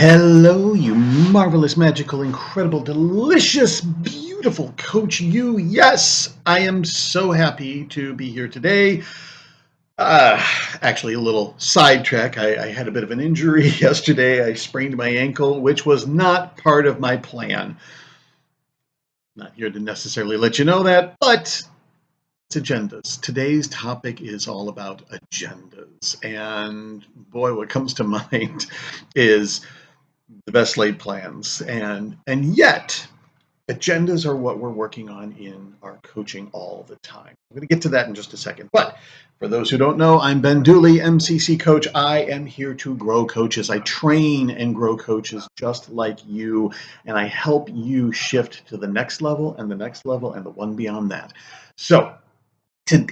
Hello, you marvelous, magical, incredible, delicious, beautiful Coach You. Yes, I am so happy to be here today. Actually, a little sidetrack. I had a bit of an injury yesterday. I sprained my ankle, which was not part of my plan. Not here to necessarily let you know that, but it's agendas. Today's topic is all about agendas. And boy, what comes to mind is the best laid plans, and yet agendas are what we're working on in our coaching all the time. I'm going to get to that in just a second, but for those who don't know, I'm Ben Dooley, MCC coach. I am here to grow coaches. I train and grow coaches just like you, and I help you shift to the next level and the next level and the one beyond that. So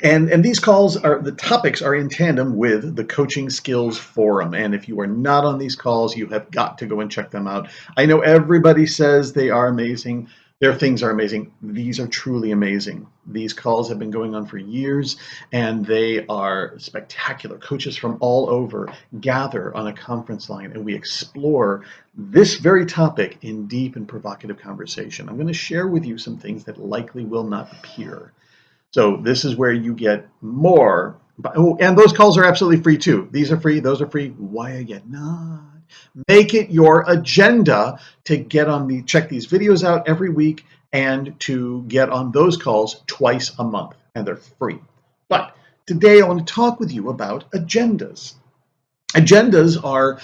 and these calls the topics are in tandem with the Coaching Skills Forum. And if you are not on these calls, you have got to go and check them out. I know everybody says they are amazing. Their things are amazing. These are truly amazing. These calls have been going on for years, and they are spectacular. Coaches from all over gather on a conference line, and we explore this very topic in deep and provocative conversation. I'm going to share with you some things that likely will not appear. So this is where you get more. Oh, and those calls are absolutely free too. These are free. Those are free. Why are you not? Make it your agenda to get on check these videos out every week and to get on those calls twice a month. And they're free. But today I want to talk with you about agendas. Agendas are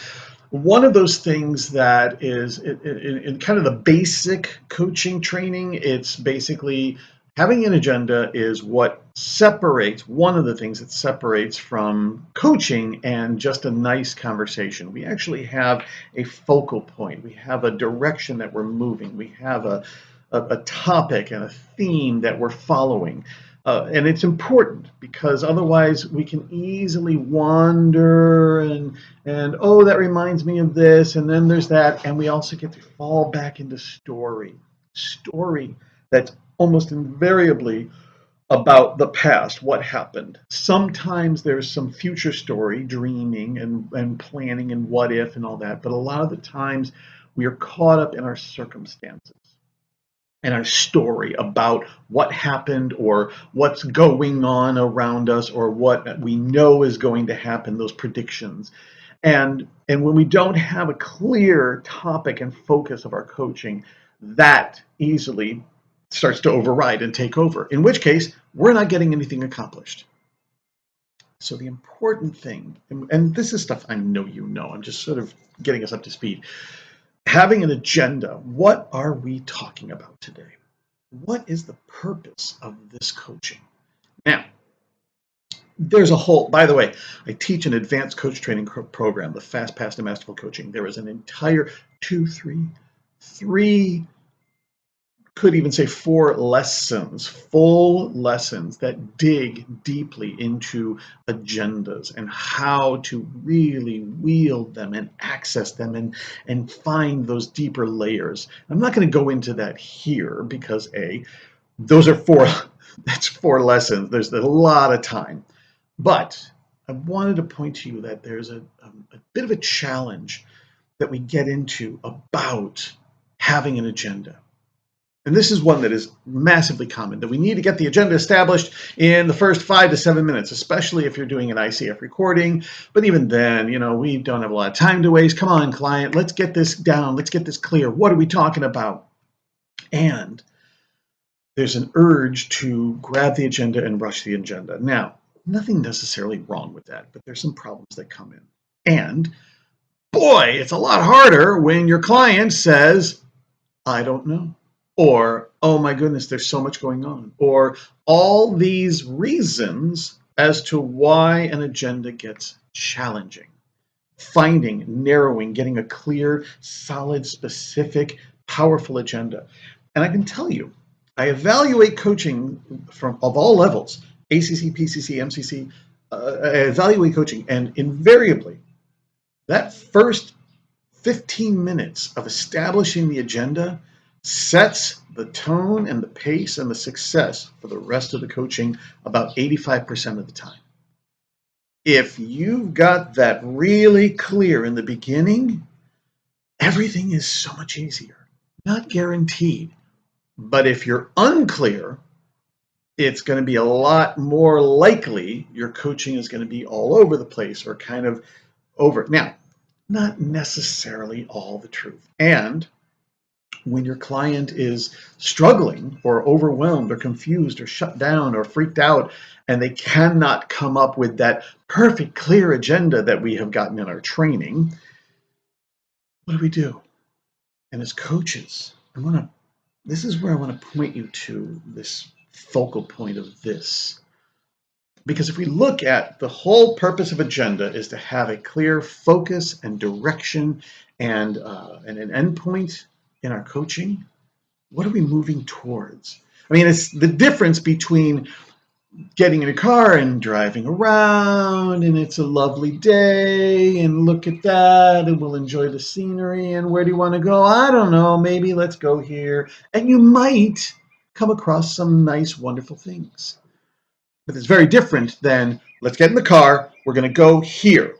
one of those things that is in kind of the basic coaching training. It's basically having an agenda is what separates, one of the things that separates from coaching and just a nice conversation. We actually have a focal point. We have a direction that we're moving. We have a topic and a theme that we're following. And it's important because otherwise we can easily wander and oh, that reminds me of this, and then there's that, and we also get to fall back into story that's almost invariably about the past, what happened. Sometimes there's some future story, dreaming and planning and what if and all that, but a lot of the times we are caught up in our circumstances and our story about what happened or what's going on around us or what we know is going to happen, those predictions. And when we don't have a clear topic and focus of our coaching, that easily starts to override and take over, in which case we're not getting anything accomplished. So the important thing, and this is stuff I know you know, I'm just sort of getting us up to speed. Having an agenda. What are we talking about today? What is the purpose of this coaching? Now, there's a whole, by the way, I teach an advanced coach training program, the Fast Path to MasterFull Coaching. There is an entire three, could even say 4 lessons, full lessons that dig deeply into agendas and how to really wield them and access them and find those deeper layers. I'm not going to go into that here because those are 4, that's 4 lessons. There's a lot of time. But I wanted to point to you that there's a bit of a challenge that we get into about having an agenda. And this is one that is massively common, that we need to get the agenda established in the first 5 to 7 minutes, especially if you're doing an ICF recording. But even then, we don't have a lot of time to waste. Come on, client, let's get this down. Let's get this clear. What are we talking about? And there's an urge to grab the agenda and rush the agenda. Now, nothing necessarily wrong with that, but there's some problems that come in. And boy, it's a lot harder when your client says, I don't know. Or, oh my goodness, there's so much going on. Or all these reasons as to why an agenda gets challenging. Finding, narrowing, getting a clear, solid, specific, powerful agenda. And I can tell you, I evaluate coaching of all levels, ACC, PCC, MCC, I evaluate coaching, and invariably, that first 15 minutes of establishing the agenda sets the tone and the pace and the success for the rest of the coaching about 85% of the time. If you've got that really clear in the beginning, everything is so much easier. Not guaranteed, but if you're unclear, it's going to be a lot more likely your coaching is going to be all over the place or kind of over. Now, not necessarily all the truth. And when your client is struggling or overwhelmed or confused or shut down or freaked out, and they cannot come up with that perfect, clear agenda that we have gotten in our training, what do? And as coaches, this is where I want to point you to this focal point of this. Because if we look at the whole purpose of agenda is to have a clear focus and direction and an endpoint in our coaching, what are we moving towards? I mean, it's the difference between getting in a car and driving around and it's a lovely day and look at that and we'll enjoy the scenery and where do you want to go? I don't know, maybe let's go here. And you might come across some nice, wonderful things. But it's very different than let's get in the car, we're going to go here.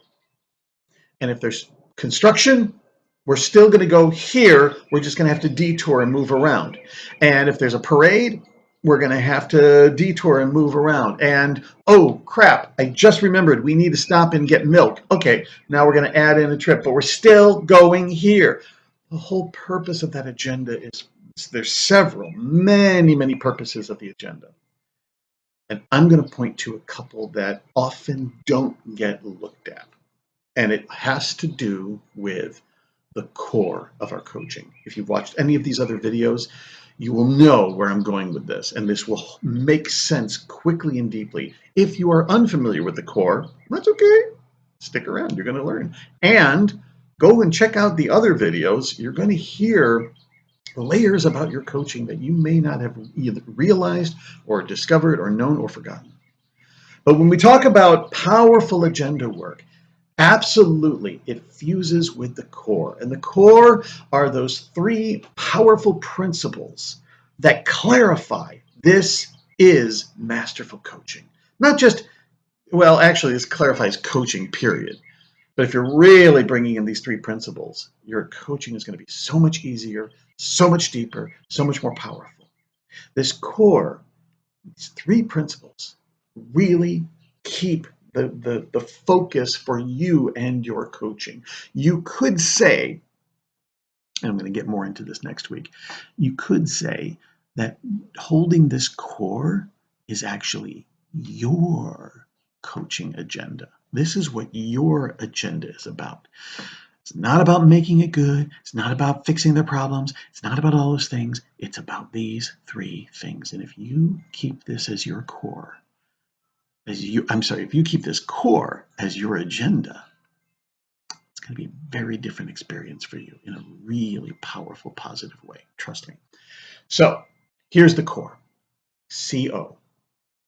And if there's construction, we're still going to go here. We're just going to have to detour and move around. And if there's a parade, we're going to have to detour and move around. And oh crap, I just remembered we need to stop and get milk. Okay, now we're going to add in a trip, but we're still going here. The whole purpose of that agenda is there's many purposes of the agenda. And I'm going to point to a couple that often don't get looked at. And it has to do with the core of our coaching. If you've watched any of these other videos, you will know where I'm going with this, and this will make sense quickly and deeply. If you are unfamiliar with the core, that's okay. Stick around, you're going to learn. And go and check out the other videos. You're going to hear layers about your coaching that you may not have either realized or discovered or known or forgotten. But when we talk about powerful agenda work, absolutely, it fuses with the core. And the core are those three powerful principles that clarify this is masterful coaching. Not just, well, actually, this clarifies coaching, period. But if you're really bringing in these three principles, your coaching is going to be so much easier, so much deeper, so much more powerful. This core, these three principles, really keep the focus for you and your coaching. You could say, and I'm going to get more into this next week, you could say that holding this core is actually your coaching agenda. This is what your agenda is about. It's not about making it good. It's not about fixing their problems. It's not about all those things. It's about these three things. And if you keep this as your core, if you keep this core as your agenda, it's going to be a very different experience for you in a really powerful, positive way. Trust me. So here's the core. CO.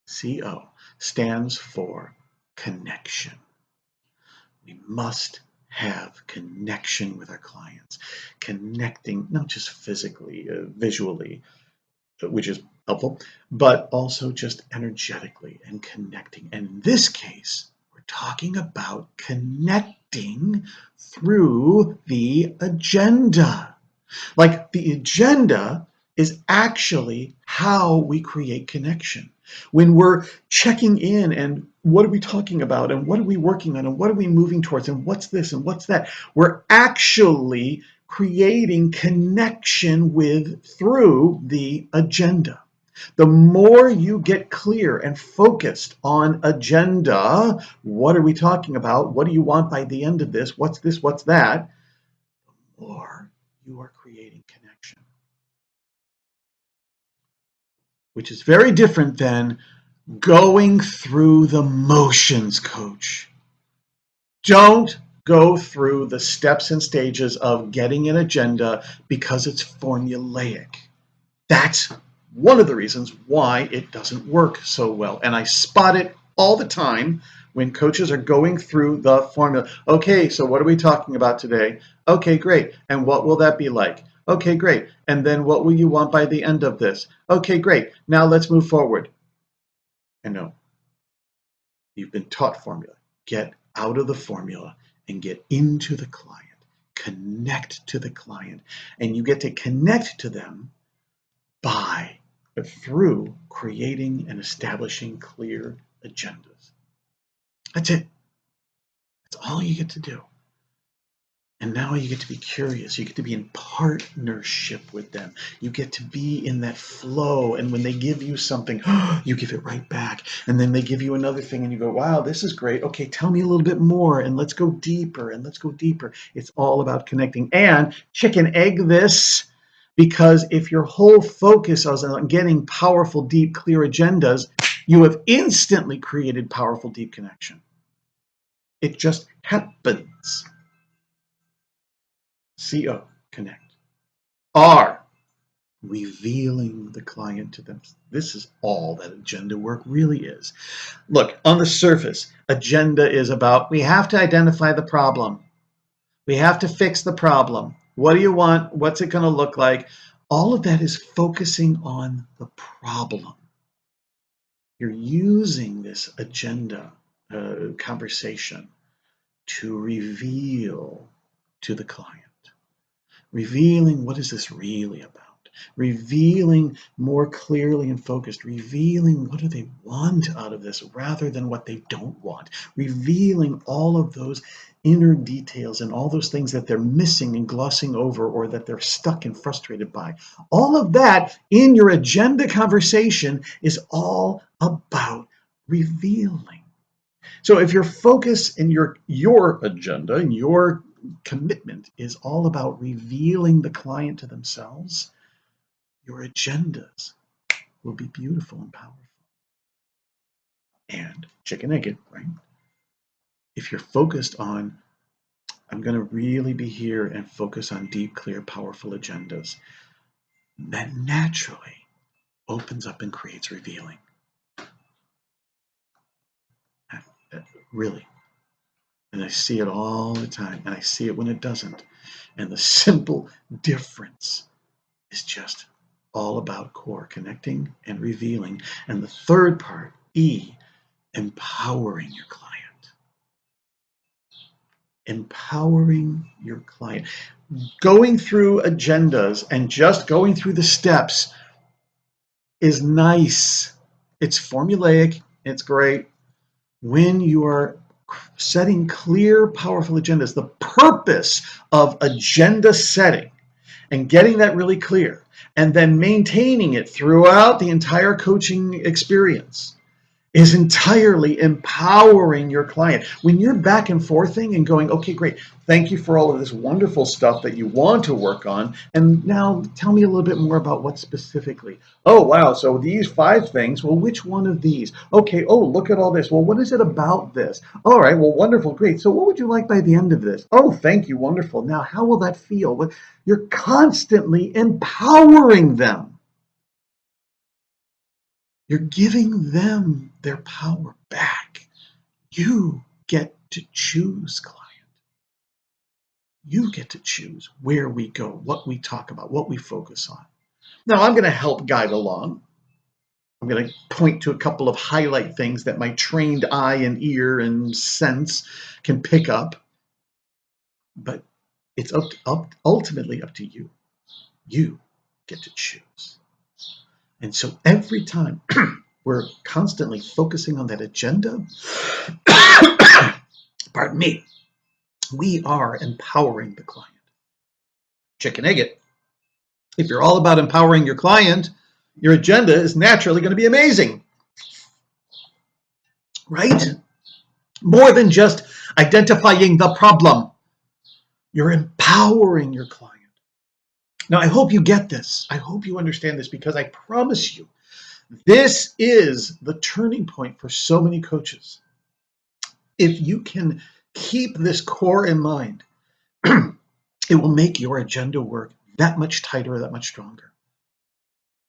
CO stands for connection. We must have connection with our clients, connecting not just physically, visually, which is helpful, but also just energetically and connecting. And in this case, we're talking about connecting through the agenda. Like the agenda is actually how we create connection. When we're checking in and what are we talking about and what are we working on and what are we moving towards and what's this and what's that, we're actually creating connection through the agenda. The more you get clear and focused on agenda, what are we talking about? What do you want by the end of this? What's this? What's that? The more you are creating connection. Which is very different than going through the motions, coach. Don't go through the steps and stages of getting an agenda because it's formulaic. That's one of the reasons why it doesn't work so well. And I spot it all the time when coaches are going through the formula. Okay, so what are we talking about today? Okay, great. And what will that be like? Okay, great. And then what will you want by the end of this? Okay, great. Now let's move forward. And no, you've been taught formula. Get out of the formula and get into the client. connect to the client. And you get to connect to them through creating and establishing clear agendas. That's it. That's all you get to do. And now you get to be curious. You get to be in partnership with them. You get to be in that flow. And when they give you something, you give it right back. And then they give you another thing and you go, wow, this is great. Okay, tell me a little bit more and let's go deeper and let's go deeper. It's all about connecting. And chicken egg this, because if your whole focus is on getting powerful, deep, clear agendas, you have instantly created powerful, deep connection. It just happens. CO, connect. R, revealing the client to them. This is all that agenda work really is. Look, on the surface, agenda is about, we have to identify the problem. We have to fix the problem. What do you want? What's it going to look like? All of that is focusing on the problem. You're using this agenda conversation to reveal to the client. Revealing what is this really about? Revealing more clearly and focused. Revealing what do they want out of this rather than what they don't want. Revealing all of those inner details and all those things that they're missing and glossing over or that they're stuck and frustrated by. All of that in your agenda conversation is all about revealing. So if your focus and your agenda and your commitment is all about revealing the client to themselves, your agendas will be beautiful and powerful. And chicken egg it, right? If you're focused on, I'm going to really be here and focus on deep, clear, powerful agendas, that naturally opens up and creates revealing. Really. And I see it all the time, and I see it when it doesn't. And the simple difference is just all about core, connecting and revealing. And the third part, E, empowering your client. Empowering your client. Going through agendas and just going through the steps is nice. It's formulaic. It's great. When you are setting clear, powerful agendas, the purpose of agenda setting and getting that really clear and then maintaining it throughout the entire coaching experience is entirely empowering your client. When you're back and forthing and going, okay, great, thank you for all of this wonderful stuff that you want to work on, and now tell me a little bit more about what specifically. Oh, wow, so these 5 things, well, which one of these? Okay, oh, look at all this. Well, what is it about this? All right, well, wonderful, great. So what would you like by the end of this? Oh, thank you, wonderful. Now, how will that feel? Well, you're constantly empowering them. You're giving them their power back. You get to choose, client. You get to choose where we go, what we talk about, what we focus on. Now, I'm going to help guide along. I'm going to point to a couple of highlight things that my trained eye and ear and sense can pick up. But it's ultimately up to you. You get to choose. And so every time we're constantly focusing on that agenda, pardon me, we are empowering the client. Chicken egg it. If you're all about empowering your client, your agenda is naturally going to be amazing, right? More than just identifying the problem. You're empowering your client. Now, I hope you get this. I hope you understand this, because I promise you, this is the turning point for so many coaches. If you can keep this core in mind, it will make your agenda work that much tighter, that much stronger.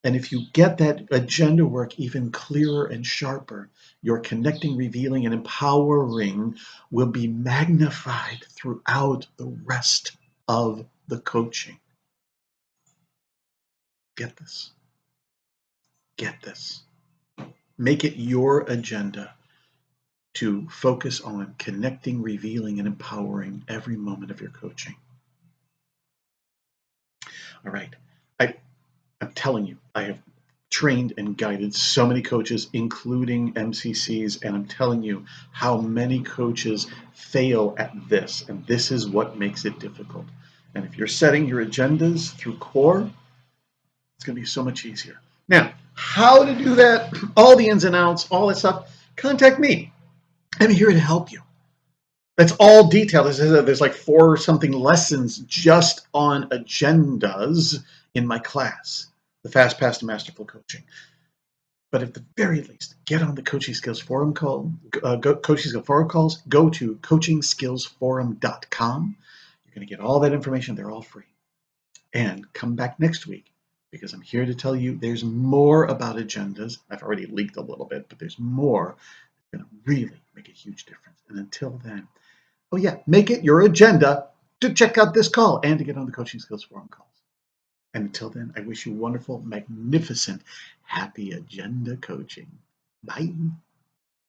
And if you get that agenda work even clearer and sharper, your connecting, revealing, and empowering will be magnified throughout the rest of the coaching. Get this. Get this. Make it your agenda to focus on connecting, revealing, and empowering every moment of your coaching. All right. I'm telling you, I have trained and guided so many coaches, including MCCs, and I'm telling you how many coaches fail at this, and this is what makes it difficult. And if you're setting your agendas through core, it's going to be so much easier. Now, how to do that, all the ins and outs, all that stuff, contact me. I'm here to help you. That's all detailed. There's like 4 or something lessons just on agendas in my class, the Fast Pass to Masterful Coaching. But at the very least, get on the Coaching Skills Forum call. Coaching Skills Forum calls. Go to coachingskillsforum.com. You're going to get all that information. They're all free. And come back next week because I'm here to tell you there's more about agendas. I've already leaked a little bit, but there's more that's going to really make a huge difference. And until then, oh yeah, make it your agenda to check out this call and to get on the Coaching Skills Forum calls. And until then, I wish you wonderful, magnificent, happy agenda coaching. Bye.